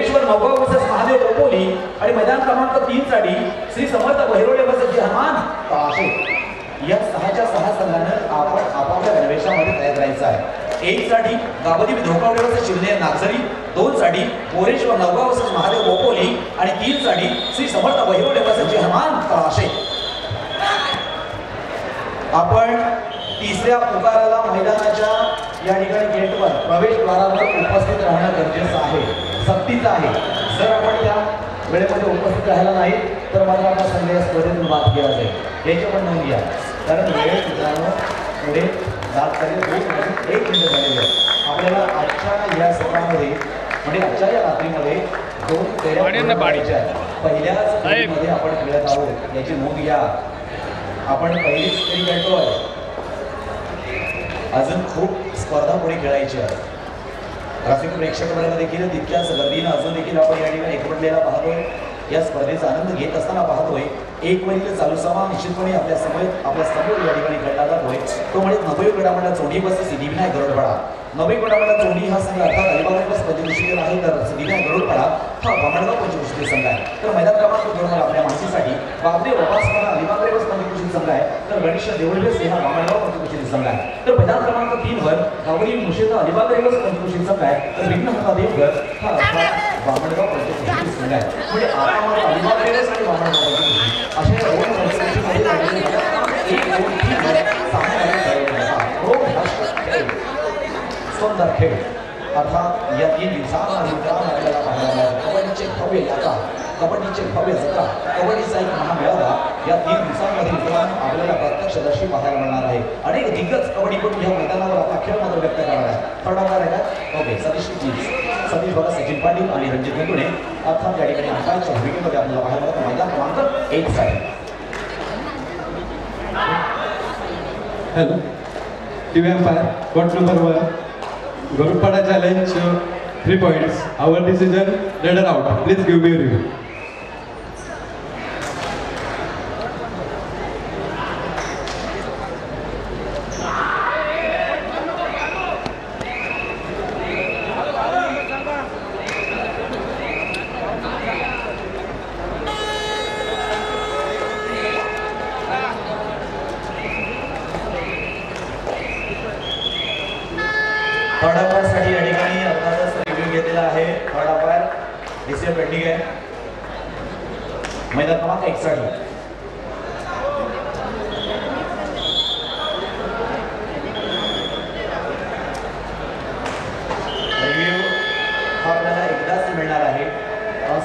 Moreshwar Navgaon versus Mahadev Khopoli आणि मैदान क्रमांक 3 साठी श्री समर्थ बहिरोडे वर्सेस जहामान काशे। या 6च्या 6 संघांना आपण आपापल्या गणवेशामध्ये तयार करायचं आहे। 1 साठी गावदी धोकावडे वर्सेस शिवनेर नागझरी, 2 साठी मोरेश्वर नवगाव वर्सेस महादेव कोपोली आणि 3 साठी श्री समर्थ बहिरोडे वर्सेस जहामान काशे। आपण तिसऱ्या पुकाराला मैदानाच्या या ठिकाणी गेटवर प्रवेशद्वारावर उपस्थित राहणं गरजेचं आहे, सक्तीचं आहे। जर आपण त्या वेळेमध्ये उपस्थित राहिला नाही तर मात्र आपला संघ या स्पर्धेतून बाद केला जाईल। याची पण नोंद घ्या, कारण वेळ मित्रांनो पुढे जात चालेल। 1 मिनिट झालेलं आहे। आपल्याला आजच्या या सत्रामध्ये म्हणजे आजच्या या रात्रीमध्ये 2 फेऱ्या पाडायच्या आहेत। पहिल्याच फेरीमध्ये आपण खेळत आहोत, याची नोंद घ्या। आपण पहिलीच फेरी खेळतोय, अजून खूप स्पर्धा पुढे खेळायची आहे। रसिक प्रेक्षक वर्ग देखील तितक्याच गर्दीनं अजून देखील आपण या ठिकाणी एकवटलेला पाहतोय, या स्पर्धेचा आनंद घेत असताना पाहतोय। एक वरील चालू सामना निश्चितपणे आपल्या समोर या ठिकाणी खेळला जातोय। तो म्हणजे 90 गटामधला चोंडी वर्सेस सिद्धिविनायक गरुडपाडा। 90 गटामधला चोंडी हा संघ अर्थात अलिबाग पंचकृषी आहे, तर सिद्धिविनायक गरुडपाडा हा बामणगाव पंचकृषी संघ आहे। तर मैदान क्रमांक 2 वर आपल्या माहितीसाठी बाबरे उपासना अलिबाग पंचकृषी संघ आहे, तर गणेश देवळे हा बामणगाव पंचकृषी संघ आहे। तर मैदान क्रमांक 3 वर गावडी मुशेता अलिबाग पंचकृषी संघ आहे, तर विघ्नहर्ता देवघर हा बामणगाव पंचकृषी संघ आहे। म्हणजे आता मला अलिबाग आणि बामणगाव पंचकृषी अशा 2 पंचकृषीमध्ये एक 2 3 सुंदर खेळ अर्थात या 3 दिवसांमध्ये आपल्याला पाहायला मिळाला। कबड्डीचे भव्य यात्रा, कबड्डीचे भव्य जत्रा, कबड्डीचा एक महामेळावा या 3 दिवसांमध्ये मित्रांनो आपल्याला प्रत्यक्षदर्शी पाहायला मिळणार आहे। अनेक दिग्गज कबड्डीपटू या मैदानावर आता खेळ मात्र व्यक्त करणार आहे। थोडाफार आहे का? ओके, सतीश बघा, सचिन पाटील आणि रणजित गुंतुणे अर्थात या ठिकाणी अंकाच्या भूमिकेमध्ये आपल्याला पाहायला मिळतं। मैदान क्रमांक 1 साठी hello TV umpire court number 1 Garupada challenge 3 points. Our decision, red or out. Please give me a review. थोडाफारसाठी या ठिकाणी अर्थातच रिव्ह्यू घेतलेला आहे। थोडाफार डिसिजन पेंडिंग आहे। मैदान क्रमांक 1 साठी रिव्ह्यू हा आपल्याला एकदाच मिळणार आहे।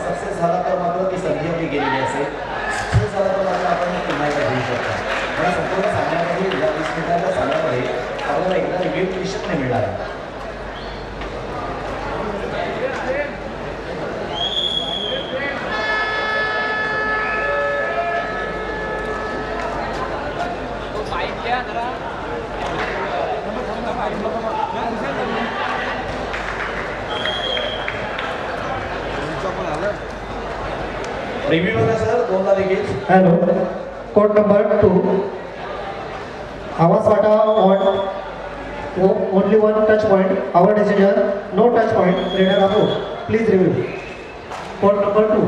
सक्सेस झाला तर मात्र ती संधी आपली गेलेली असेल, सक्सेस झाला तर मात्र आपण पुन्हा एकदा घेऊ शकतो। आणि संपूर्ण सामन्यामध्ये या 20 मिनिटाच्या सामन्यामध्ये आपल्याला एकदा रिव्ह्यू निश्चित नाही मिळणार आहे। रिव्ह्यू बघा सर, 2 ला देखील हेलो कोर्ट नंबर 2 आवाज वाटा on only 1 touch point. Our decision no touch point, raider approve. Please review court number 2।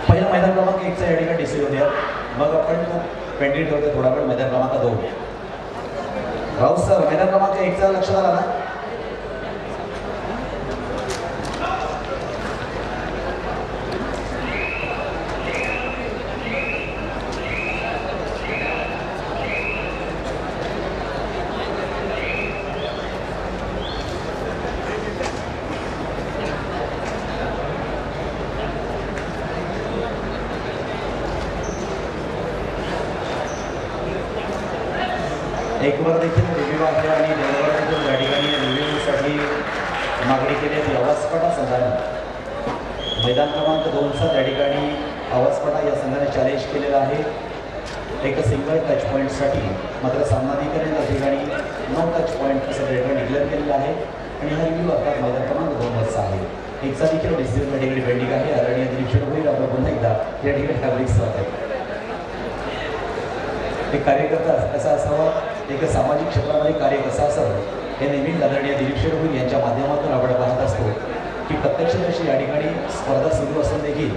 पहिला मैदान क्रमांक 1 चा या ठिकाणी डिसिजन द्या, मग आपण तो पेंडिंग ठेवतो थोडा वेळ। मैदान क्रमांक 2 राऊत सर, मैदान क्रमांक 1 चा लक्षात आला ना? एकवर देखील रिव्ह्यू आहे आणि दोनवर देखील या ठिकाणी रिव्ह्यूसाठी मागणी केली आहे। आवाजपटा संघाने मैदान क्रमांक 2 चा त्या ठिकाणी आवाजपटा या संघाने चॅलेंज केलेला आहे एक सिंगल टच पॉईंटसाठी, मात्र सामनाधिकारी या ठिकाणी नो टच पॉईंट असं त्या ठिकाणी डिक्लेअर केलेलं आहे। आणि हा रिव्ह्यू अर्थात मैदान क्रमांक 2 वरचा आहे। 1 चा देखील डिसिजन या ठिकाणी पेंडिंग आहे। आदरणीय निरीक्षण होईल आपण पुन्हा एकदा या ठिकाणी नागरिक स्वागत आहे। एक कार्यकर्ता कसा असावा, एक सामाजिक क्षेत्रामध्ये कार्य कसं असावं हे नेहमीच आदरणीय दिलीप शेडगुल यांच्या माध्यमातून आपण पाहत असतो की प्रत्यक्षदर्शी या ठिकाणी स्पर्धा सुरू असून देखील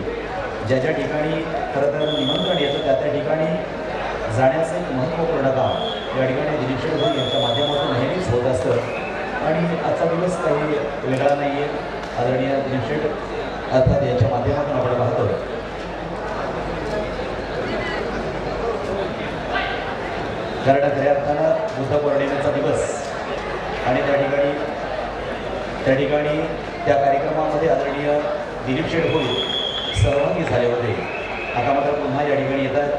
ज्या ज्या ठिकाणी खरं तर निमंत्रण येतं त्या त्या ठिकाणी जाण्याचं एक महत्त्वपूर्ण काम या ठिकाणी दिलीप शेडगुल यांच्या माध्यमातून नेहमीच होत असतं आणि आजचा दिवस काही वेगळा नाही आहे. आदरणीय दिलीप शेड अर्थात यांच्या माध्यमातून आपण पाहतो कारण खऱ्या अर्थानं बुद्ध पौर्णिमेचा दिवस आणि त्या ठिकाणी त्या कार्यक्रमामध्ये आदरणीय दिलीप शेडगुल सहभागी झाले होते. आता मात्र पुन्हा या ठिकाणी येतात.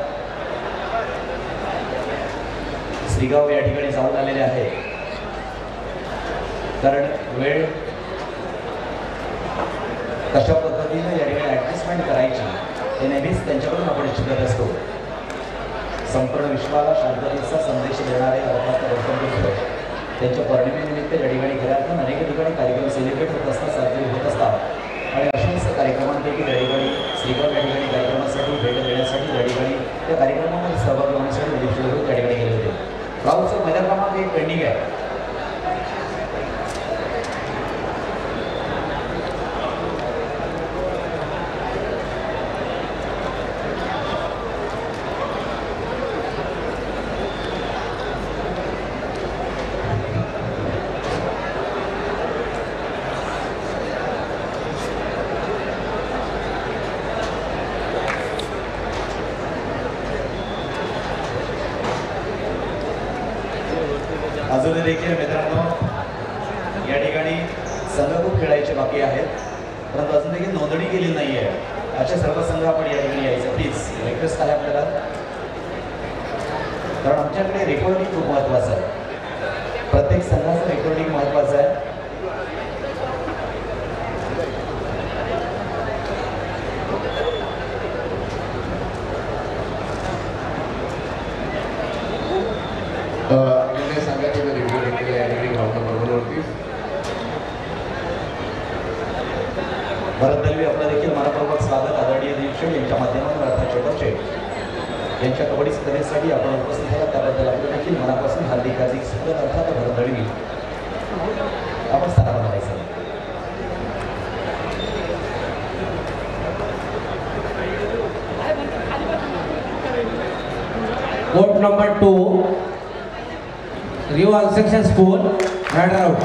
श्रीगाव या ठिकाणी जाऊन आलेले आहे कारण वेळ कशा पद्धतीने या ठिकाणी ॲडजस्टमेंट करायची हे नेहमीच त्यांच्याकडून आपण शिकत असतो. संपूर्ण विश्वाला शांततेचा संदेश देणारे अर्थात गौतम बुद्ध त्यांच्या पौर्णिमेनिमित्त या ठिकाणी खऱ्या अर्थानं अनेक ठिकाणी कार्यक्रम सेलिब्रेट होत असतात, साजरे होत असतात आणि अशाच कार्यक्रमांपैकी त्या ठिकाणी श्रीगाव या ठिकाणी कार्यक्रमासाठी भेट देण्यासाठी या ठिकाणी त्या कार्यक्रमामध्ये सहभागी होण्यासाठी दिलीप शेडगुल त्या ठिकाणी गेले होते. राहुलचं मैदान क्रमांक एक पेंडिंग आहे. अजून देखील मित्रांनो या ठिकाणी संघ खूप खेळायचे बाकी आहेत परंतु अजून देखील नोंदणी केली नाही आहे. अशा सर्व संघ आपण या ठिकाणी यायचं प्लीज रिक्वेस्ट आहे आपल्याला कारण आमच्याकडे रेकॉर्डिंग खूप महत्त्वाचं आहे. प्रत्येक संघाचं रेकॉर्डिंग महत्त्वाचं आहे. भरत दलवी आपलं देखील मनपूर्वक स्वागत. आदरणीय दिलीप शेड यांच्या माध्यमातून अर्थात छोटं शेड यांच्या कबड्डी स्पर्धेसाठी आपण उपस्थित झाला त्याबद्दल आपलं देखील मनापासून हार्दिक स्वागत. अर्थात भरत दलवी आपण स्थानावर राहायचं. Court number 2, Rival Section School, Rider out.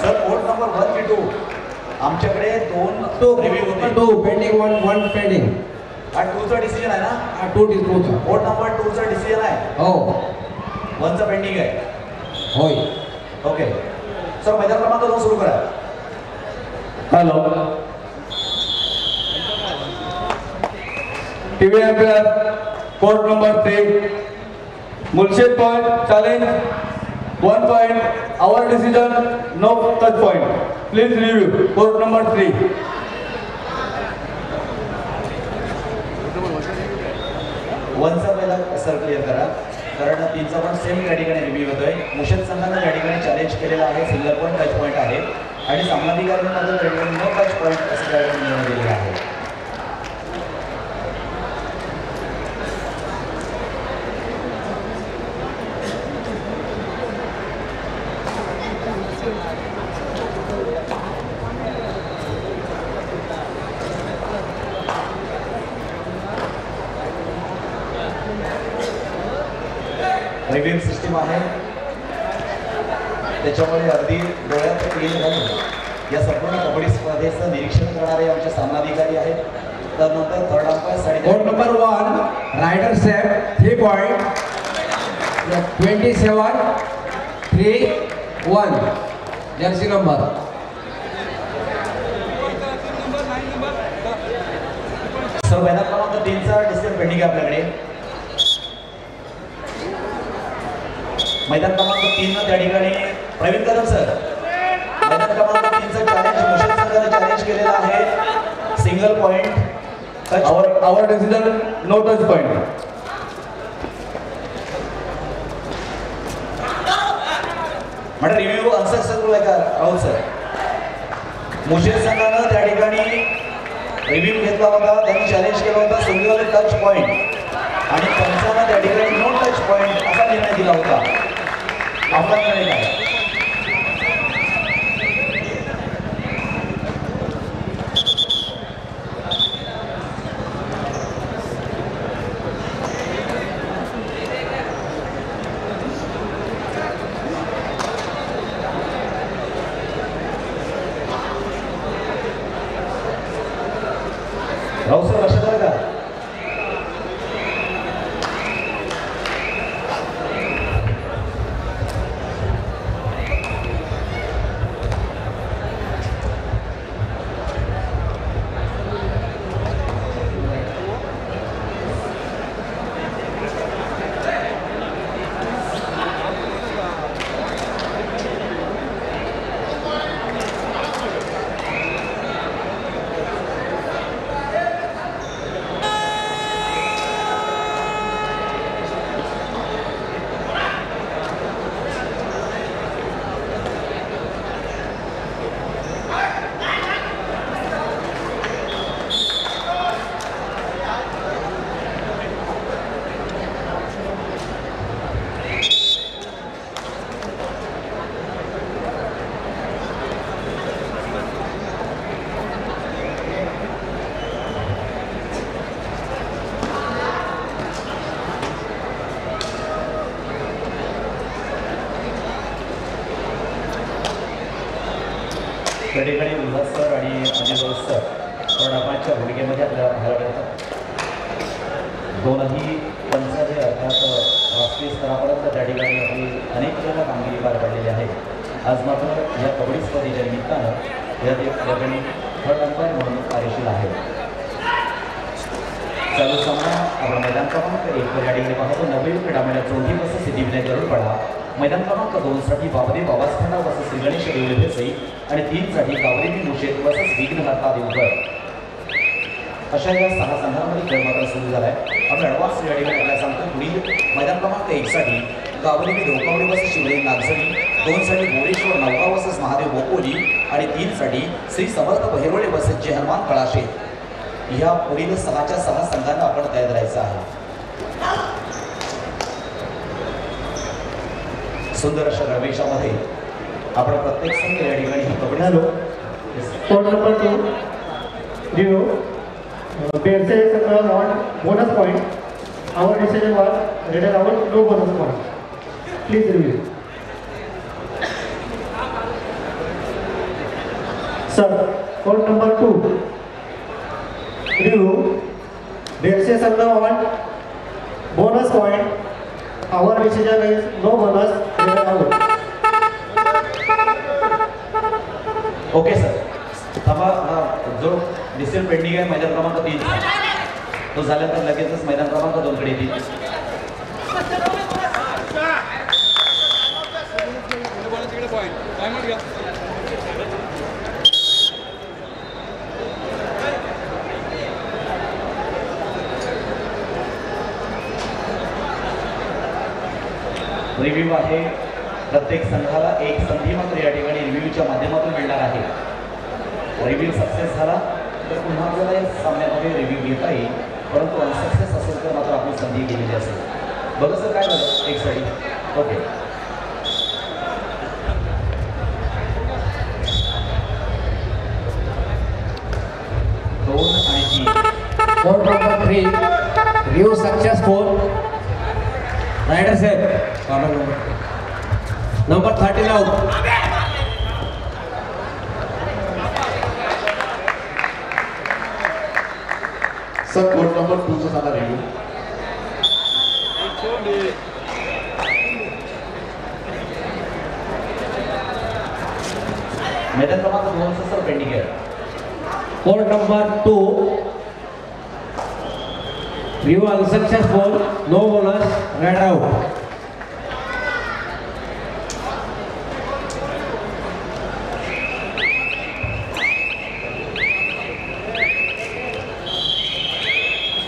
Sir court number 1 की 2 आमच्याकडे दोन रिव्ह्यू होते. 2 pending, one pending. हा 2चा डिसिजन आहे ना? 2 disposal. कोर्ट नंबर 2चा डिसिजन आहे. हो. 1चा पेंडिंग आहे. होय. ओके सर मैदान क्रमांक 2 सुरू करा. Hello TV umpire court number 3 Murshid point challenge 1 point our decision no touch point please review court number 3. वनचा पहिला सर क्लिअर करा कारण 3चा पण सेम त्या ठिकाणी रिव्ह्यू होतोय. मुर्शिद संघानं त्या ठिकाणी चॅलेंज केलेला आहे. सिंगल पॉईंट टच पॉईंट आहे आणि सामनाधिकाऱ्यांमध्ये त्या ठिकाणी नो टच पॉईंट असं त्या ठिकाणी निर्णय दिलेला आहे. रिव्ह्यू सिस्टीम आहे त्याच्यामुळे अगदी डोळ्यात क्लीन घालून या संपूर्ण कबड्डी स्पर्धेचं निरीक्षण करणारे आमचे सामनाधिकारी आहेत. त्यानंतर third umpire Court number 1, Rider set 3 point 27 3 1 jersey number. Sir मैदान क्रमांक 3चा डिसिजन पेंडिंग आहे आपल्याकडे. मैदान क्रमांक 3 त्या ठिकाणी प्रवीण कदम सर मैदान क्रमांक 3चा चॅलेंज मुर्शिद संघाने चॅलेंज केलेला आहे. Single point our decision no touch point. म्हणजे रिव्ह्यू अनसक्सेसफुल आहे का राहुल सर? मुर्शिद संघानं त्या ठिकाणी रिव्ह्यू घेतला होता. त्यांनी चॅलेंज केलं होतं सिंगल टच पॉइंट आणि पंचांना त्या ठिकाणी नो टच पॉईंट असा निर्णय दिला होता. आपला निर्णय आहे. राहू सर लक्षात आलं का? त्या ठिकाणी उल्हास सर आणि अनिल सर कर्णाटकच्या भूमिकेमध्ये आपल्याला पाहायला मिळतात. दोनही पंच हे अर्थात राष्ट्रीय स्तरापर्यंत त्या ठिकाणी आपली अनेक जण कामगिरी पार पाडलेली आहे. आज मात्र या कबड्डी स्पर्धेच्या निमित्तानं या ठिकाणी थर्ड अंपायर म्हणून कार्यशील आहे. चालू सामना आपण मैदान क्रमांक 1 या ठिकाणी पाहतो. नवी क्रीडामंडळ चौथी वर्ष सिद्धिविनायक गरुडपाडा. मैदान क्रमांक 2 साठी बाबदे बाबासखंडा वर्सेस श्री गणेश देवळे भेसई आणि 3 साठी कावरेमी मुशेत वर्सेस विघ्नहर्ता देवकर. अशा या 6 संघांमध्ये खेळ मात्र सुरू झाला आहे. आपण ॲडव्हान्स या ठिकाणी आपल्याला सांगतो. पुढील मैदान क्रमांक 1 साठी कावरेमी धोकावडे वर्सेस शिवराई नागझरी, 2 साठी भुवनेश्वर नवगाव वर्सेस महादेव बोपोली आणि 3 साठी श्री समर्थ बहिरवडे वर्सेस जय हनुमान कळाशे. ह्या पुढील 6च्या 6 संघांना आपण तयार राहायचं आहे. सुंदर अशा गणवेशामध्ये आपण प्रत्येक संघ या ठिकाणी ही kabaddi hello court number 2 review बेरसे संघ want bonus point our decision was raided our no bonus point please review. Sir court number 2 review बेरसे संघ want bonus point our decision is no bonus raided our. Okay sir, थांबा. जो decision pending आहे मैदान क्रमांक 3 तो झाल्यानंतर लगेचच मैदान क्रमांक 2 कडे येतील. रिव्ह्यू आहे. प्रत्येक संघाला एक संधी मात्र या ठिकाणी रिव्ह्यूच्या माध्यमातून मिळणार आहे. रिव्ह्यू सक्सेस झाला तर पुन्हा आपल्याला या सामन्यामध्ये रिव्ह्यू घेता येईल, परंतु अनसक्सेस असेल तर मात्र आपली संधी गेलेली असेल. बघा सर काय झालं एक साठी. ओके, दोन आणि 3. Court number 3, review successful. Rider set, number 13 out. Sir court number 2 चा झाला रिव्ह्यू. मैदान क्रमांक 2 सर पेंडिंग आहे. Court number 2, review unsuccessful, no bonus, rider out.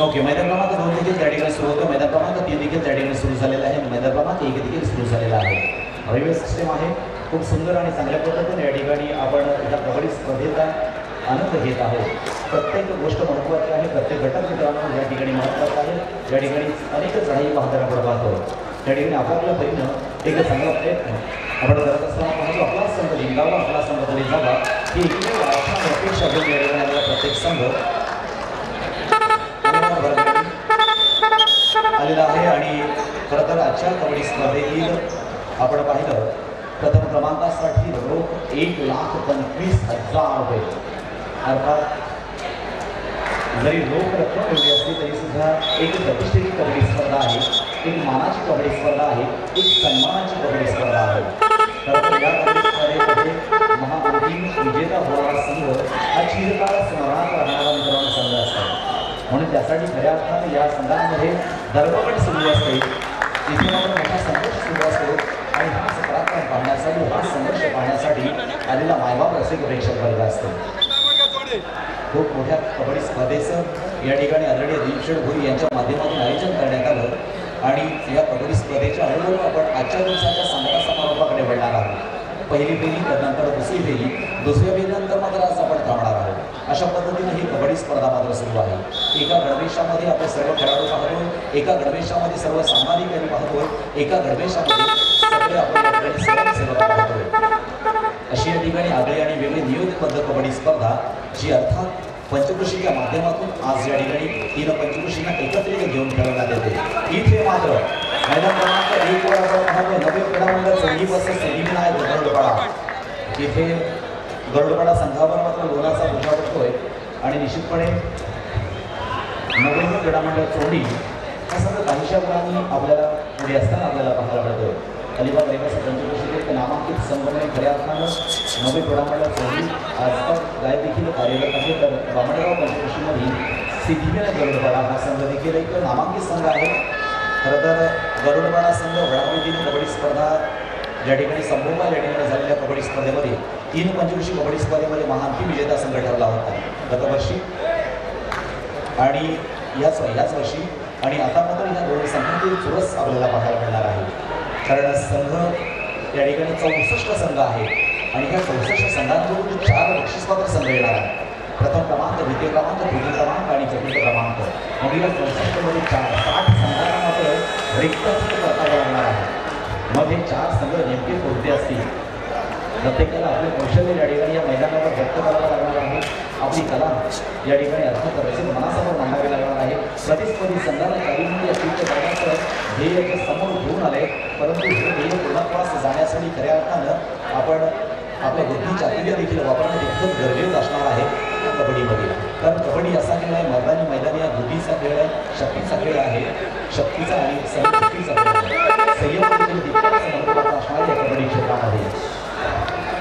Okay, मैदान क्रमांक 2 देखील त्या ठिकाणी सुरू होतं. मैदान क्रमांक 3 देखील त्या ठिकाणी सुरू झालेला आहे. मैदान क्रमांक 1 देखील सुरू झालेला आहे. रेल्वे सिस्टम आहे खूप सुंदर आणि चांगल्या पद्धतीने या ठिकाणी आपण या कबड्डी स्पर्धेचा आनंद घेत आहोत. प्रत्येक गोष्ट महत्त्वाची आहे. प्रत्येक घटक मित्रांनो या ठिकाणी महत्त्वाचा आहे. या ठिकाणी अनेक चढाई पाहताना आपण पाहतो. त्या ठिकाणी आपल्या परीनं एक चांगला प्रयत्न आपण करत असताना पाहतो आपला संघ जिंकावा, आपला संघ तरी जावा ही एकमेव अपेक्षा घेऊन या ठिकाणी आपला प्रत्येक संघ आलेला आहे. आणि खरं तर आजच्या कबड्डी स्पर्धेतील आपण पाहिलं प्रथम क्रमांकासाठी रोख 1,25,000 रुपये. अर्थात जरी रोख रक्कम एवढी असली तरी सुद्धा एक प्रतिष्ठेची कबड्डी स्पर्धा आहे, एक मानाची कबड्डी स्पर्धा आहे, एक सन्मानाची कबड्डी स्पर्धा आहे. तर या कबड्डी स्पर्धेमध्ये महाअंतिम विजेता होणारा संघ हा चिरकाळ स्मरणात राहणारा मित्रांनो संघ असतो. म्हणून त्यासाठी खऱ्या अर्थाने या संघांमध्ये धर्मपट सुरू असते, तिथे मात्र मोठा संघर्ष सुरू असतो. आणि हा पराक्रम पाहण्यासाठी, हा संघर्ष पाहण्यासाठी आलेला मायबाप रसिक प्रेक्षक वर्ग असतो. खूप मोठ्या कबड्डी स्पर्धेचं या ठिकाणी आदरणीय दिलीप भोई यांच्या माध्यमातून आयोजन करण्यात आलं. आणि या कबड्डी स्पर्धेच्या हळूहळू आपण आजच्या दिवसाच्या सांगता समारोपाकडे वळणार आहोत. पहिली फेरी, त्यानंतर दुसरी फेरी, दुसऱ्या फेरीनंतर मात्र आज आपण थांबणार आहोत. अशा पद्धतीने ही कबड्डी स्पर्धा मात्र सुरू आहे. एका गणवेशामध्ये आपले सर्व खेळाडू पाहतो, एका गणवेशामध्ये सर्व सामनाधिकारी पाहतो, एका गणवेशामध्ये सगळे आपण पाहतोय. अशी या ठिकाणी आगळी आणि वेगळी नियोजनबद्ध कबड्डी स्पर्धा जी अर्थात पंचकृषीच्या माध्यमातून आज या ठिकाणी 3 पंचकृषींना एकत्रित घेऊन खेळवण्यात येते. इथे मात्र मैदान क्रमांक 1 वर आपण पाहतो नवे क्रीडा मंडळ चौही वर्ष सेलिमिना आहे गरुडपाडा. इथे गरुडपाडा संघावर मात्र लोणाचा बोजा पडतोय. आणि निश्चितपणे नवे क्रीडा मंडळ चोंडी हा संघ काहीशा गुणांनी आपल्याला पुढे असताना आपल्याला पाहायला मिळतोय. अलिबाग रेल्वेच्या पंचकृषीतील एक नामांकित संघ म्हणून खऱ्या अर्थानं नवे क्रीडा मंडळ चोंडी आजकाल गाय देखील कार्यरत आहे. तर बामणगाव पंचकृषीमधील सिद्धिविनायक गरुडपाडा हा संघ देखील एक नामांकित संघ आहे. खरं तर गरुडपाडा संघ वडावळीतील कबड्डी स्पर्धा ज्या ठिकाणी संभोगा या ठिकाणी झालेल्या कबड्डी स्पर्धेमध्ये 3 पंचकृषी कबड्डी स्पर्धेमध्ये महाअंतिम विजेता संघ ठरला होता गतवर्षी आणि याच वर्षी. आणि आता मात्र ह्या दोन्ही संघातील चुरस आपल्याला पाहायला मिळणार आहे. कारण संघ या ठिकाणी 64 संघ आहे आणि ह्या 64 संघांकडून 4 बक्षीसपात्र संघ येणार आहे. प्रथम क्रमांक, द्वितीय क्रमांक, तृतीय क्रमांक आणि चतुर्थ क्रमांक. मग या 64 मध्ये 60 संघांना मात्र रिक्त करता लागणार आहे. मग हे 4 संघ नेमके कोणते असतील? प्रत्येकाला आपले कौशल्य या ठिकाणी या मैदानावर व्यक्त करावं लागणार आहे. आपली कला या ठिकाणी अर्थात रसिक मनासमोर मांडावी लागणार आहे. प्रतिस्पर्धी संघाला कार्यमंत्री असतील करण्याचं ध्येय जे समोर घेऊन आले, परंतु हे ध्येय पूर्णत्वास जाण्यासाठी खऱ्या अर्थानं आपण आपल्या बुद्धी चातुर्य देखील वापरणं तितकंच गरजेचं असणार आहे कबड्डीमध्ये. कारण कबड्डी असा खेळ आहे, मैदानी हा बुद्धीचा खेळ आहे, शक्तीचा खेळ आहे, शक्तीचा आणि सहशक्तीचा खेळ आहे. संयम देखील तितकाच महत्त्वाचा असणार आहे कबड्डी क्षेत्रामध्ये.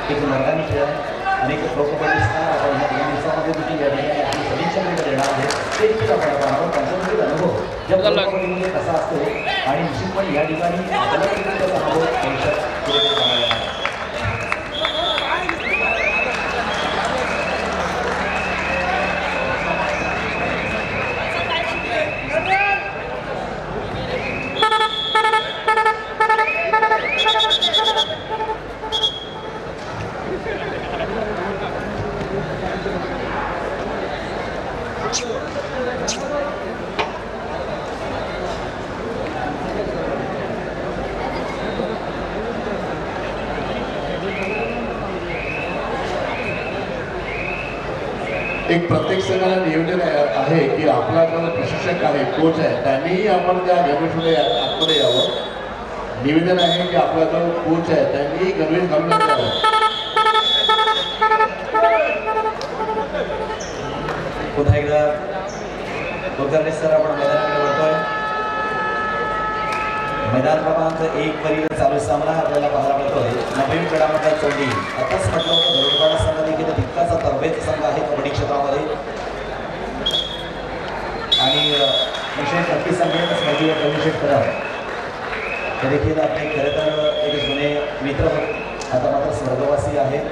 एक मैदानी खेळ आहे. अनेक प्रो कबड्डी स्टार आपण ह्या 2 दिवसामध्ये देखील या ठिकाणी आपली सदिच्छा देणार आहे. ते देखील आपण पाहणार. त्यांच्यामधील अनुभव या प्रो कबड्डीमध्ये कसा असतो आणि निश्चितपणे या ठिकाणी आपल्याला त्याचा अनुभव जाणार आहे. एक प्रत्येक संघाला नियोजन आहे की आपला जो प्रशिक्षक आहे, कोच आहे, त्यांनीही आपण त्या गणवेशमध्ये आतमध्ये यावं. निवेदन आहे की आपला जो कोच आहे त्यांनी गणवेश घालून यावं. पुन्हा एकदा कुलकर्णी सर आपण मैदानाकडे वळतोय. मैदान क्रमांक 1 वरील चालू सामना आपल्याला पाहायला मिळतोय. नवीन क्रीडा मंडळ चोंडी. आताच म्हटलं होतं गरुडपाडा संघ देखील तितकाचा तरबेज संघ आहे कबड्डी क्षेत्रामध्ये. आणि विशेष नक्की संघटना स्पर्धीय कमिशेट करत ते देखील आपले खरं तर एक जुने मित्र आता मात्र स्वर्गवासी आहेत.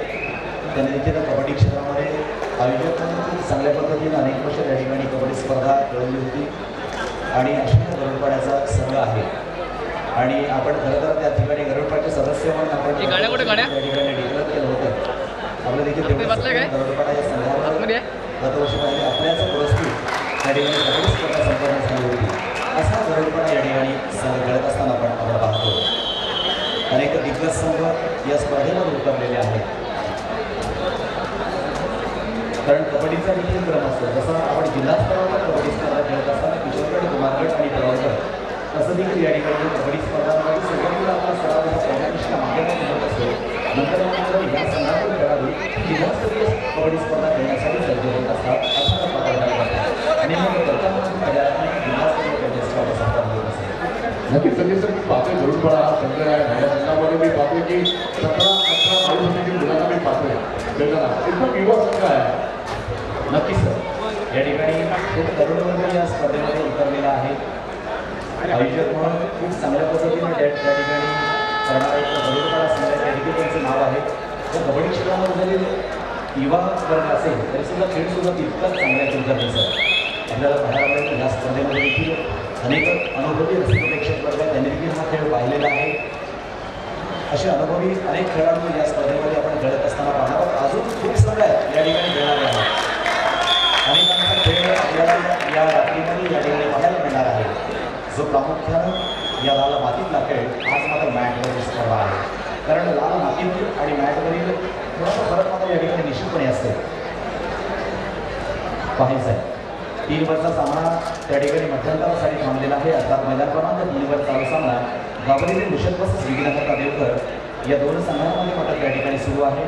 त्यांनी देखील कबड्डी क्षेत्रामध्ये आयोजक चांगल्या पद्धतीने अनेक वर्ष या ठिकाणी कबड्डी स्पर्धा खेळवली होती. आणि अशा गरुडपाड्याचा संघ आहे. आणि आपण खरं तर त्या ठिकाणी गरुडपाड्याचे सदस्य म्हणून आपण त्या ठिकाणी डिक्लेअर केलं होतं. आपलं देखील गरुडपाडा या संघावर गतवर्षी पाहिले आपल्याच पुरस्कृत त्या ठिकाणी कबड्डी स्पर्धा संपन्न झाली होती. असा गरुडपाडा या ठिकाणी संघ खेळत असताना आपण संघ या स्पर्धेमध्ये उतरलेले आहेत. कारण कबड्डीचा देखील क्रम असतो. जसं आपण जिल्हा स्तरावर कबड्डी स्पर्धा खेळत असताना किशोरगड, कुमारगड आणि परवडगड तसं देखील या ठिकाणी कबड्डी स्पर्धांमध्ये सुरुवातीला आपला सराव हा कॉम्पिटिशनच्या माध्यमातून होत असतो. नंतर या संघातून खेळाडू जिल्हास्तरीय कबड्डी स्पर्धा खेळण्यासाठी सज्ज होत असतात अशा पकडल्या जातात आणि मग त्याच्यामधून जिल्हास्तरीय कबड्डी स्पर्धा संपन्न होत असते. नक्कीच संजय सर, मी पाहतोय धरुणपडा हा संघ आहे. या संघामध्ये मी पाहतोय की 17-18 वर्षाची मुलांना मी पाहतोय खेळताना. एकदम युवा संघ आहे. नक्कीच सर, या ठिकाणी खूप तरुण वर्ग या स्पर्धेमध्ये उतरलेला आहे. आयोजक म्हणून खूप चांगल्या पद्धतीने त्या ठिकाणी करणारा एक धरुणपडा संघ त्या ठिकाणी त्यांचं नाव आहे. तर कबड्डी क्षेत्रामध्ये जरी युवा वर्ग असेल तरी सुद्धा खेळसुद्धा तितकाच चांगल्या उतरले सर. आपल्याला पाहायला मिळेल या स्पर्धेमध्ये देखील अनेक अनुभवी रसिक प्रेक्षक वर्ग त्यांनी देखील हा खेळ पाहिलेला आहे. असे अनुभवी अनेक खेळाडू या स्पर्धेमध्ये आपण खेळत असताना पाहणार आहोत. अजून खूप संघ आहेत या ठिकाणी खेळणारे आहेत. अनेकांचा खेळ आपल्याला या रात्रीमध्ये या ठिकाणी पाहायला मिळणार आहे. जो प्रामुख्यानं या लाल मातीतला खेळ आज मात्र मॅटवरील स्पर्धा आहे. कारण लाल मातीतील आणि मॅटवरील थोडासा फरक मात्र या ठिकाणी निश्चितपणे असतो. पाहायचा आहे 3 वरचा सामना त्या ठिकाणी मध्यंतरासाठी थांबलेला आहे. अर्थात मैदान क्रमांक 3 वर चालू सामना गावलेले मुशत वर्सेस विघ्नहर्ता देवघर या दोन संघांमध्ये मात्र त्या ठिकाणी सुरू आहे.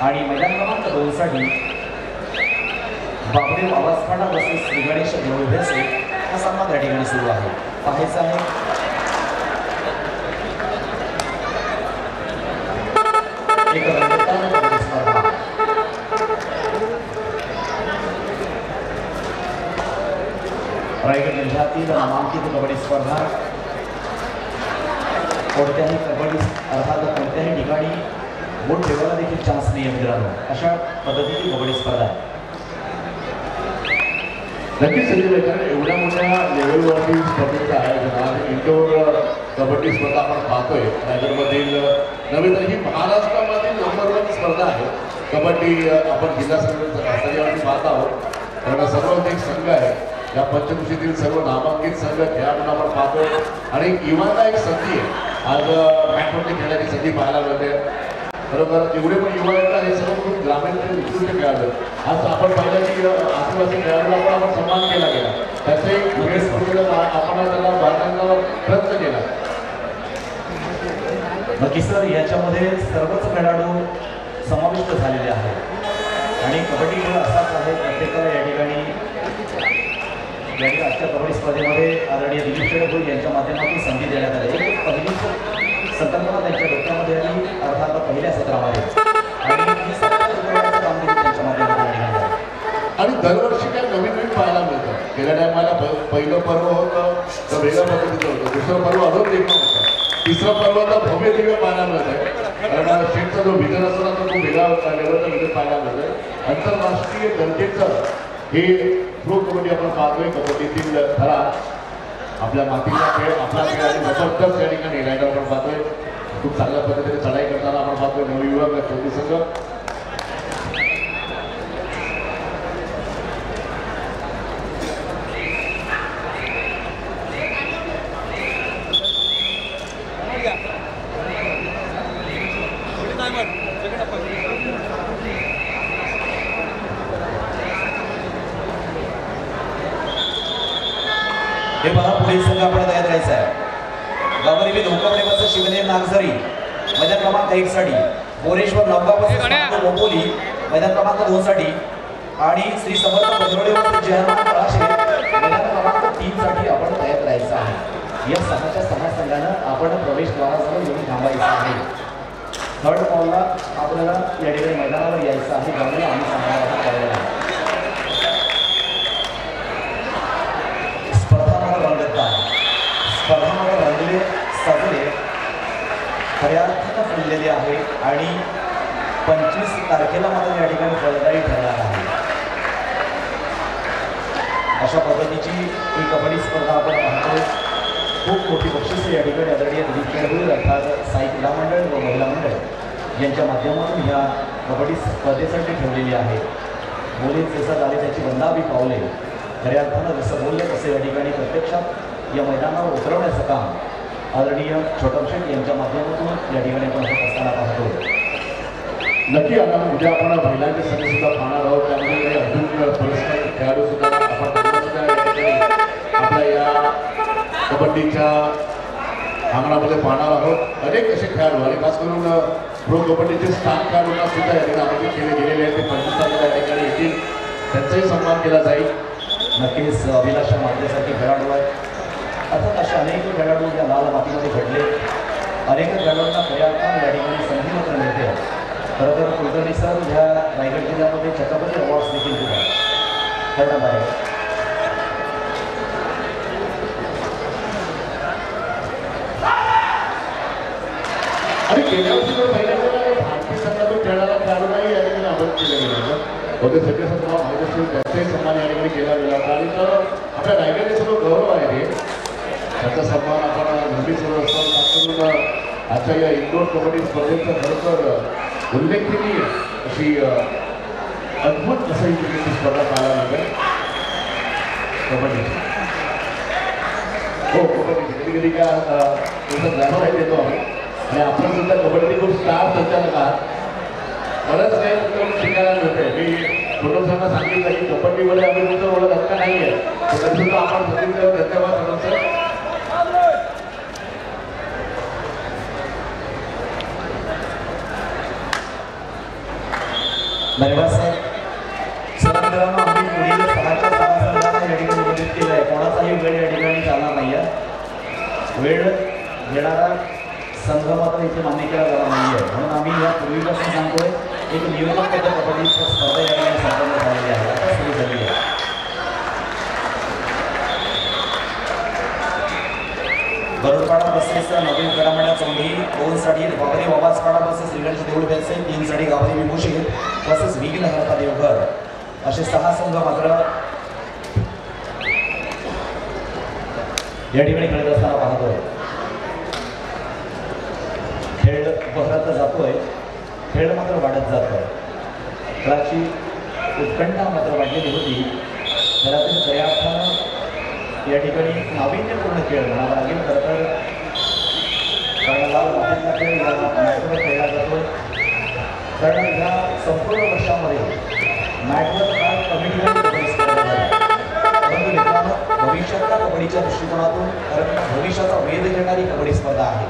आणि मैदान क्रमांक 2 साठी बाबरेव आवाजपाडा वर्सेस श्री गणेश देऊळ भेसे हा सामना त्या ठिकाणी सुरू आहे. पाहायचा आहे एक रंगतदार कबड्डी स्पर्धा. रायगड जिल्ह्यातील नामांकित कबड्डी स्पर्धा कोणत्याही कबड्डी अर्थात कोणत्याही ठिकाणी बोट ठेवायला देखील चान्स नाही मित्रांनो. अशा पद्धतीची कबड्डी स्पर्धा आहे. नक्कीच संजय, कारण एवढ्या मोठ्या लेवलवरती स्पर्धेचं आयोजन आज इंडोर कबड्डी स्पर्धा आपण पाहतोय रायगडमधील नव्हे तर ही महाराष्ट्रामधील नंबर 1 स्पर्धा आहे. कबड्डी आपण जिल्हा स्तरावरती पाहत आहोत. कारण सर्व एक संघ आहे. या पंचकृषीतील सर्व नामांकित संघ खेळाडूंना आपण पाहतोय आणि युवांना एक संधी आहे. आज मॅटवरती खेळण्याची संधी पाहायला मिळते. बरोबर, जेवढे पण युवा आहेत हे सर्व खूप ग्रामीण उत्कृष्ट खेळाडू. आज आपण पाहिलं की आदिवासी खेळाडूला पण आपण सन्मान केला गेला. त्याचे आपण त्याला भारताला प्रयत्न केला. नक्की सर, याच्यामध्ये सर्वच खेळाडू समाविष्ट झालेले आहेत आणि कबड्डी खेळ असाच आहे. प्रत्येकाला या ठिकाणी आजच्या कबड्डी स्पर्धेमध्ये आदरणीय दिलीप शेडगोळ यांच्या माध्यमातून संधी देण्यात आली. एक पहिलीच संकल्पना त्यांच्या डोक्यामध्ये आली अर्थात पहिल्या सत्रामध्ये आणि ही कामगिरी त्यांच्या माध्यमातून आणि दरवर्षी काय नवीन नवीन पाहायला मिळतं. गेल्या टायमाला पहिलं पर्व होतं तर वेगळ्या पद्धतीचं होतं. दुसरं पर्व अजून वेगळं होतं. तिसरं पर्व तर भव्य दिव्य पाहायला मिळतं. कारण शेतचा जो विजन असतो ना तो वेगळा लेवलचा विजन पाहायला मिळतं. आंतरराष्ट्रीय दर्जेचं हे प्रो कबड्डी आपण पाहतोय. कबड्डीतील खरा आपल्या मातीचा खेळ, आपला खेळ आणि जबरदस्त या ठिकाणी रायडर आपण पाहतोय. खूप चांगल्या पद्धतीने चढाई करताना आपण पाहतोय नवयुवक चौथी संघ. हे पहा पुढील संघ आपण तयार करायचा आहे. गावरिली धोकावडेवरचं शिवनेर नागझरी मैदान क्रमांक 1 साठी, बोरेश्वर नवगाव मोपोली मैदान क्रमांक 2 साठी आणि श्री समर्थ पंधरवडेवरचं जयहनुमान तळाशे मैदान क्रमांक 3 साठी आपण तयार करायचं आहे. या 6च्या 6 संघानं आपण प्रवेशद्वाराजवळ येऊन थांबायचं आहे. थर्ड बॉलला आपल्याला या ठिकाणी मैदानावर यायचं आहे. गावला आम्ही सांगायला करायला आहे. स्पर्धामध्ये रंगले सजले खऱ्या अर्थानं फुललेले आहे आणि 25 तारखेला मात्र या ठिकाणी फलदायी ठरणार आहे. अशा पद्धतीची ही कबड्डी स्पर्धा आपण पाहतोय. खूप मोठी बक्षिसं या ठिकाणी आदरणीय दिलीप शेडगोळ अर्थात साई क्रीडा मंडळ व महिला मंडळ यांच्या माध्यमातून ह्या कबड्डी स्पर्धेसाठी ठेवलेली आहे. मुलीच जसं झाले त्याची वंदावी पावले खऱ्या अर्थानं जसं बोललं तसं या ठिकाणी प्रत्यक्षात या मैदानावर उतरवण्याचं काम आदरणीय छोटम शेठ यांच्या माध्यमातून या ठिकाणी आपण होत असताना पाहतो. नक्की आता उद्या आपण महिलांचे संघ सुद्धा पाहणार आहोत. त्यामध्ये अजून पुरस्कार खेळाडू सुद्धा आपण त्यांना सुद्धा या ठिकाणी आपल्या या कबड्डीच्या अंगणामध्ये पाहणार आहोत. अनेक असे खेळाडू आणि खास करून प्रो कबड्डीचे स्थान खेळाडूंना सुद्धा या ठिकाणी आमंत्रित केले गेलेले आहेत. ते 25 तारखेला या ठिकाणी येतील, त्यांचाही सन्मान केला जाईल. नक्कीच अभिलाषा मातेसाठी खेळाडू आहेत. अर्थात असे अनेक खेळाडू या लाल मातीमध्ये घडले. अनेक खेळाडूंना खऱ्या अर्थाने या ठिकाणी संधी मात्र मिळते. खरं तर कुलकर्णी सर ह्या रायगड जिल्ह्यामध्ये छत्रपती अवॉर्ड्स देखील दिला करण्यात आहे. आणि गेल्या वर्षी जर महिन्यामध्ये भारतीय संघातून खेळणारा खेळाडूलाही या ठिकाणी आमंत्रित केलं गेलं होतं. होते सगळे सर्व माहीत असतील त्यांचाही सन्मान या ठिकाणी केला गेला होता. आणि तर आपल्या रायगडचे सर्व गौरव आहे हे त्याचा सन्मान आपण नेहमी सर्व असतो. खास करून आजच्या या इंडोर कबड्डी स्पर्धेचं खरं तर उल्लेखनीय अशी अद्भुत असं ही स्पर्धा पाहायला लागेल कबड्डीची. हो कबड्डीची कधी कधी काय त्याचा ग्रॅमर देतो आम्ही. आणि आपण सुद्धा कबड्डी खूप स्टार संचालक आहात. बरंच काही तुमच्याकडून शिकायला मिळते. मी फोटोसांना सांगितलं की कबड्डीमध्ये आम्ही तुमचं एवढं धक्का नाही आहे तरी सुद्धा आपण सांगितलं. धन्यवाद सर. धन्यवाद सर. मित्रांनो आम्ही पुढील 6च्या 6 संघांना या ठिकाणी नियोजित केलं आहे. कोणाचाही वेळ या ठिकाणी चालणार नाही आहे. वेळ घेणारा संघ मात्र इथे मान्य केला जाणार नाही आहे. म्हणून आम्ही या पूर्वीपासून सांगतोय एक नियोजनबद्ध कबड्डीची स्पर्धा या ठिकाणी संपन्न झालेली आहे. आता सुरू झाली आहे. गरुडपाडा बसेस नवीन कडा चौंडी 2 साठी बाबरी बाबासपाडा बसेस रिगणची देऊळ बेसे 3 साठी गावरी विभूषित बसेस विघ्न हरता देवघर असे 6 संघ मात्र या ठिकाणी खेळत असताना पाहतोय. खेळ बहरत जातोय. खेळ मात्र वाढत जातोय. खेळाची उत्कंठा मात्र वाढलेली होती. खेळातील खऱ्या अर्थानं या ठिकाणी नाविन्यपूर्ण खेळ म्हणावा लागेल. खरं तर कारण लाल मातीतला खेळ या मॅटवर खेळला जातोय. कारण ह्या संपूर्ण वर्षामध्ये मॅटवर फार कमी ठिकाणी कबड्डी स्पर्धा झाली. परंतु मित्रांनो भविष्यातल्या कबड्डीच्या दृष्टिकोनातून कारण भविष्याचा वेध घेणारी कबड्डी स्पर्धा आहे.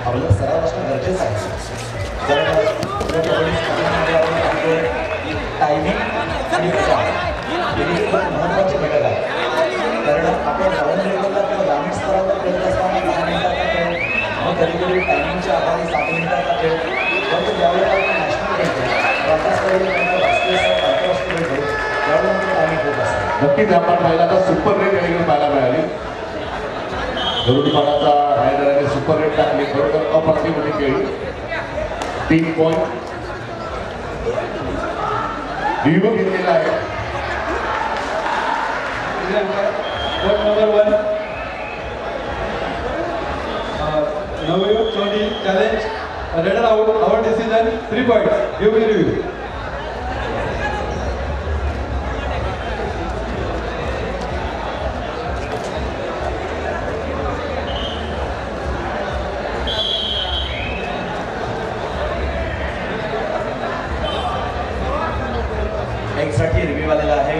आपल्याला सराव असणं गरजेचं आहे. कारण कबड्डी स्पर्धेमध्ये आपण पाहतोय टायमिंग आणि हे खूप महत्त्वाचे घटक आहे. कारण आपण ग्राउंड लेवलला किंवा ग्रामीण स्तरावर खेळत असताना 10 मिनिटाचा खेळ मग कधी कधी टायमिंगच्या आधारे 7 मिनिटाचा खेळ. परंतु ज्यावेळेला आपण नॅशनल खेळतो राज्यस्तरीय खेळतो राष्ट्रीय स्तर आंतरराष्ट्रीय खेळतो त्यावेळेला आपण टायमिंग होत असतो. नक्कीच आपण पाहिला तर सुपर रेट या पाहायला मिळाली. गरुडपाडाचा रायडराने सुपर रेट टाकली. बरोबर अप्रतिमध्ये खेळली. 3 पॉईंट विभू घेतलेला आहे. Point number 1. Navayuk Chodi challenge. Runner out. Our decision. 3 points. You will review. एक साठी रिव्ह्यू आलेला आहे.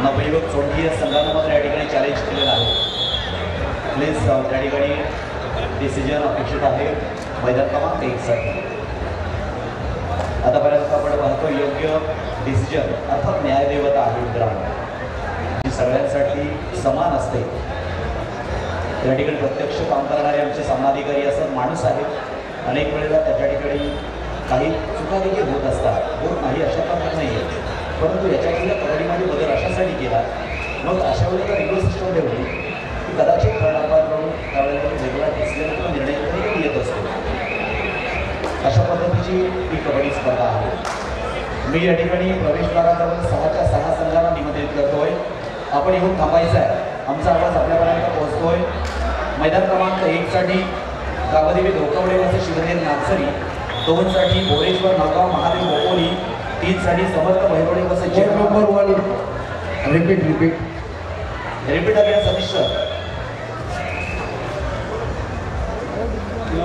नवयुवक चोंडी या संघानं मात्र या ठिकाणी चॅलेंज केलेलं आहे. प्लीज त्या ठिकाणी डिसिजन अपेक्षित आहे मैदान क्रमांक 1 साठी. आतापर्यंत आपण पाहतो योग्य डिसिजन अर्थात न्यायदेवता आहे मित्रांनो जी सगळ्यांसाठी समान असते. त्या ठिकाणी प्रत्यक्ष काम करणारे आमचे सामनाधिकारी असं माणूस आहेत. अनेक वेळेला त्याच्या ठिकाणी काही चुका देखील होत असतात. होत नाही अशा प्रकारे नाही आहे. परंतु याच्यामध्ये कबड्डीमध्ये बदल अशासाठी केला मग अशा वेळेला रेग्युलर सिस्टम ठेवली की कदाचित खेळाडूंकडून त्यावेळेला वेगळा डिसिजन किंवा निर्णय देखील येत असतो. अशा पद्धतीची ही कबड्डी स्पर्धा आहे. मी या ठिकाणी प्रवेशद्वाराजवळ 6च्या 6 संघांना निमंत्रित करतोय. आपण येऊन थांबायचं आहे. आमचा आवाज आपल्यापर्यंत पोहोचतोय. मैदान क्रमांक 1 साठी गावदेवी धोकवडे वसे शिवनेर नागसरी, 2 साठी बोरेश्वर नागाव महादेव बोपोली, 3 साठी समर्थ भैरवडे वसे Point number 1. Repeat. Repeat again Satish sir.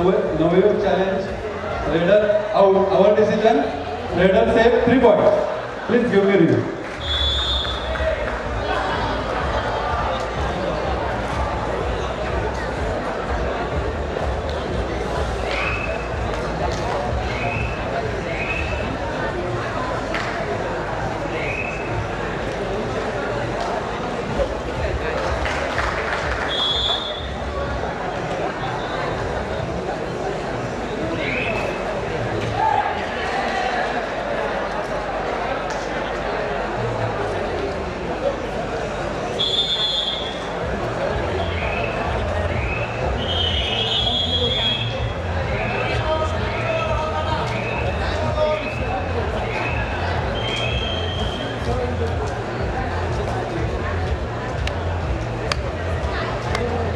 no wave challenge. Raider out. Our decision. Raider save 3 points. Please give me review.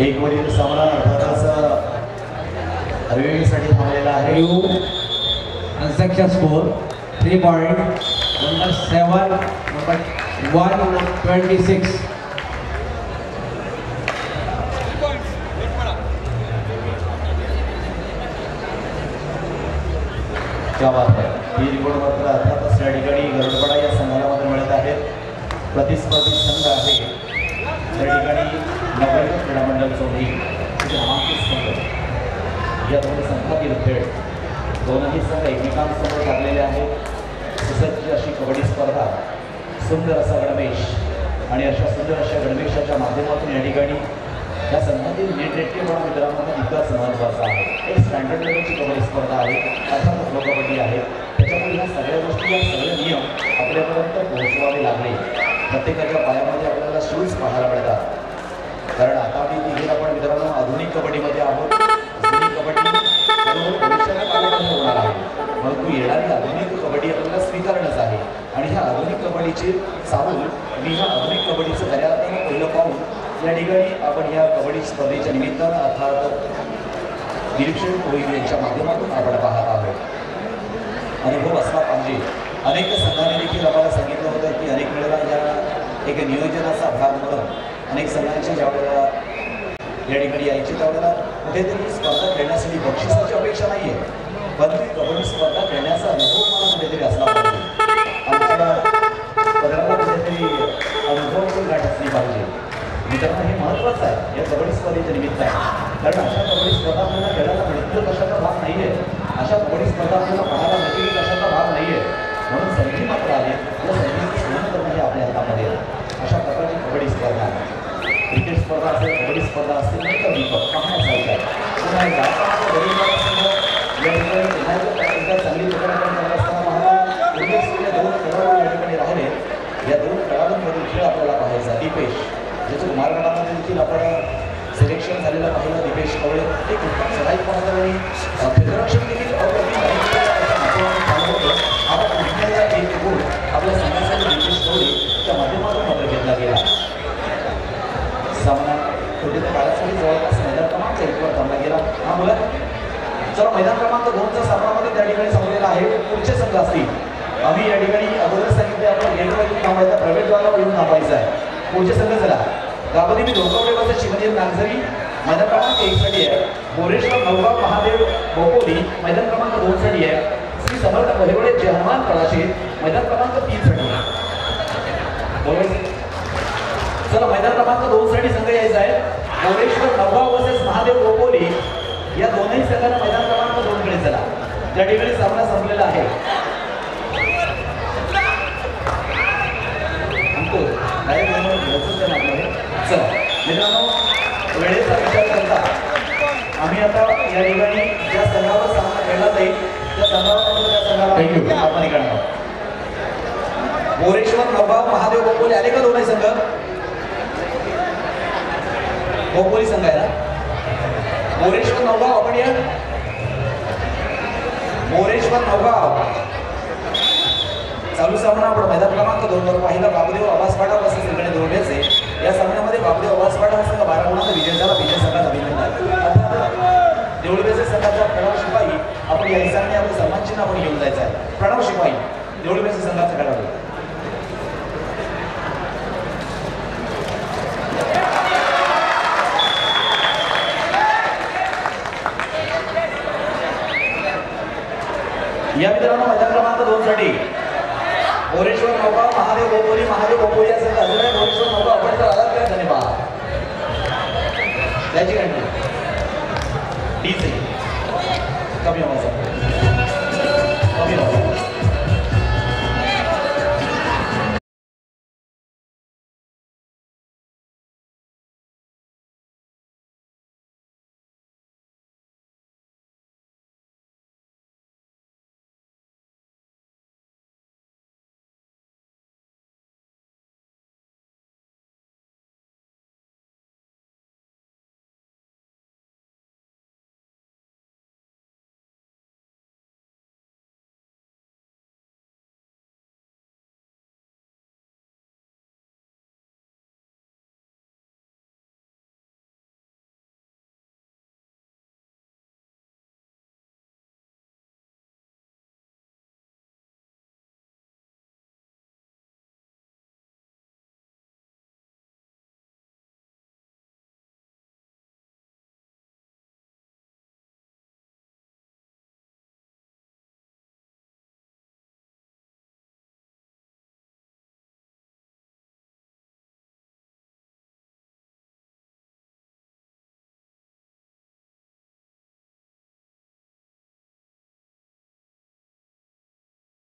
एक वरील सामना अर्थातच रविसाठी थांबलेला आहे. Transaction score 3 point. Number 7, number 126. क्या बात आहे. ही रिपोर्ट मात्र अर्थातच या ठिकाणी गरुडपाडा या संघाला मात्र मिळत आहेत. प्रतिस्पर्धी संघ आहे त्या ठिकाणी नगर क्रीडा मंडळ चौधरी नामांकित संघ. या दोन्ही संघातील खेळ दोनही संघ एकमेकांसमोर लागलेले आहेत. सुसज्ज अशी कबड्डी स्पर्धा, सुंदर असा गणवेश आणि अशा सुंदर अशा गणवेशाच्या माध्यमातून या ठिकाणी या संघातील नेटनेटकेपणा मित्रांनो इतकाच महत्त्वाचा आहे. एक स्टँडर्ड लेवलची कबड्डी स्पर्धा आहे, अर्थात प्रो कबड्डी आहे. त्याच्यामुळे ह्या सगळ्या गोष्टी, या सगळे नियम आपल्यापर्यंत पोहोचवावे लागले. प्रत्येकाच्या पायामध्ये आपल्याला शूज पाहायला मिळतात. कारण आता आम्ही तिघे आपण मित्रांनो आधुनिक कबड्डीमध्ये आहोत. जुनी कबड्डी भविष्याच्या काळामध्ये होणार आहे. मग तू येणारी आधुनिक कबड्डी आपल्याला स्वीकारणंच आहे. आणि ह्या आधुनिक कबड्डीची चाहूल मी ह्या आधुनिक कबड्डीचं खऱ्या अर्थानं पहिलं पाहून या ठिकाणी आपण ह्या कबड्डी स्पर्धेच्या निमित्तानं अर्थात निरीक्षण कोळी यांच्या माध्यमातून आपण पाहत आहोत. अनुभव असला पाहिजे. अनेक संघाने देखील आम्हाला सांगितलं होतं की अनेक वेळेला या एक नियोजनाचा भाग म्हणून अनेक संघांची ज्यावेळेला या ठिकाणी यायची त्यावेळेला कुठेतरी स्पर्धा खेळण्यासाठी बक्षिसाची अपेक्षा नाही आहे, पण ती कबड्डी स्पर्धा खेळण्याचा अनुभव मला कुठेतरी असला पाहिजे. आमच्या पदराला कुठेतरी अनुभवाची गाठ असली पाहिजे. मित्रांनो हे महत्त्वाचं आहे या कबड्डी स्पर्धेच्या निमित्त आहे. कारण अशा कबड्डी स्पर्धा आपल्याला खेळायला मिळतील कशाचा भाग नाही आहे. अशा कबड्डी स्पर्धा आपल्याला पाहायला मिळतील कशाचा भाग नाही आहे. म्हणून संधी मात्र आले या संधीचं सेवन करणं हे आपल्या हातामध्ये आहे. अशा प्रकारची कबड्डी स्पर्धा, क्रिकेट स्पर्धा असेल, कबड्डी स्पर्धा असतील नाही तर दीपक पाहण्यासारखं आहे. पुन्हा एकदा एकदा चांगली प्रकारे करत असताना पाहतो उल्लेख दोन खेळाडू या ठिकाणी राहिले. या दोन खेळाडूंमधील खेळ आपल्याला पाहायचा. दीपेश ज्याचं कुमारगडामध्ये देखील आपण सिलेक्शन झालेलं पाहिलं. दीपेश कवळे एक उत्तम सराईपणाचा आणि फेडरेशन देखील आपण विज्ञानाचा एक गुण आपल्या संघासाठी दीपेश कवळे त्या माध्यमातून मात्र घेतला गेला. सामना कुठे तर काळासाठी जवळपास मैदान क्रमांक 1 वर थांबला गेला. हा मुला चला मैदान क्रमांक 2चा सामनामध्ये त्या ठिकाणी संपलेला आहे. पुढचे संघ असतील. आम्ही या ठिकाणी अगोदर सांगितले आपण गेटवर थांबायचा, प्रवेशद्वारावर येऊन थांबायचं आहे. पुढचे संघ चला गावामध्ये मी धोकावडेबाचा शिवनेर नागझरी मैदान क्रमांक 1 साठी आहे. मोरेश्वर नवगाव महादेव बोपोली मैदान क्रमांक 2 साठी आहे. श्री समर्थ बहिवडे जहमान कळाशी मैदान क्रमांक 3 साठी आहे. चला मैदान क्रमांक 2 साठी संघ यायचा आहे. मोरेश्वर नवगाव वर्सेस महादेव बोपोली या दोनही संघांना मैदान क्रमांक 2 कडे चला. त्या ठिकाणी सामना संपलेला आहे. चला मित्रांनो वेळेचा विचार करता आम्ही आता या ठिकाणी ज्या संघावर सामना खेळला जाईल त्या संघावर आपण निघणार. मोरेश्वर नवगाव महादेव बोपोली आले का दोन्ही संघ? बोपोली संघ आहे ना. मोरेश्वर नवगाव आपण या. मोरेश्वर नवगाव चालू सामना आपण मैदान क्रमांक 2 वर पाहिला. बाबुदेव आवासपाडा वर्सेस इकडे दोरड्याचे. या सामन्यामध्ये बाबुदेव आवासपाडा हा संघ 12 गुणांचा विजय झाला. विजय संघाचा अभिनंदन. अर्थात देवळीबेचे संघाचा प्रणव शिपाई आपण या हिसाने आपलं सन्मान चिन्ह आपण घेऊन जायचं आहे. प्रणव शिपाई देवळीबेचे संघाचा खेळाडू. या मित्रांनो मैदान क्रमांक 2 साठी मोरेश्वर नौका महादेव गोपोली या संघ अजून मोरेश्वर नौका आपण आलात काय? धन्यवाद.